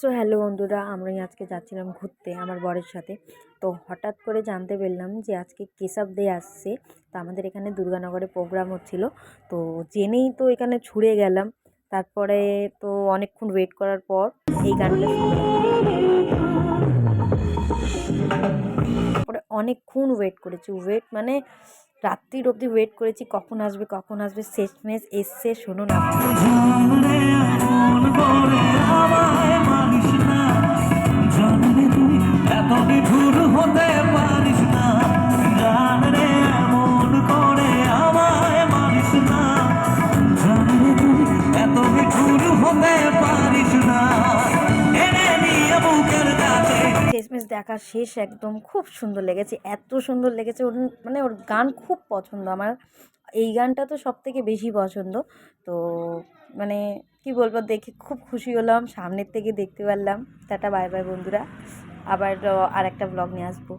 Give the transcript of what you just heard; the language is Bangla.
সো হ্যালো বন্ধুরা, আমরা আজকে যাচ্ছিলাম ঘুরতে আমার বরের সাথে। তো হঠাৎ করে জানতে পারলাম যে আজকে কেশব ডে আসছে। তো আমাদের এখানে দুর্গানগরে প্রোগ্রাম হচ্ছিল। তো জেনেই তো এখানে ছুটে গেলাম। তারপরে তো অনেকক্ষণ ওয়েট করার পর এই গানটা শুনলাম। তারপরে অনেকক্ষণ ওয়েট করেছি, মানে রাত্রির অবধি ওয়েট করেছি কখন আসবে কখন আসবে। শেষমেশ এসছে, শুনুন আপনারা। শেষমেশ দেখা শেষ, একদম খুব সুন্দর লেগেছে, এত সুন্দর লেগেছে। ওর মানে ওর গান খুব পছন্দ আমার। এই গানটা তো সব থেকে বেশি পছন্দ। তো মানে কি বলবো, দেখে খুব খুশি হলাম, সামনের থেকে দেখতে পারলাম। টাটা, বাই বাই বন্ধুরা, আবার আর একটা ব্লগ নিয়ে আসবো।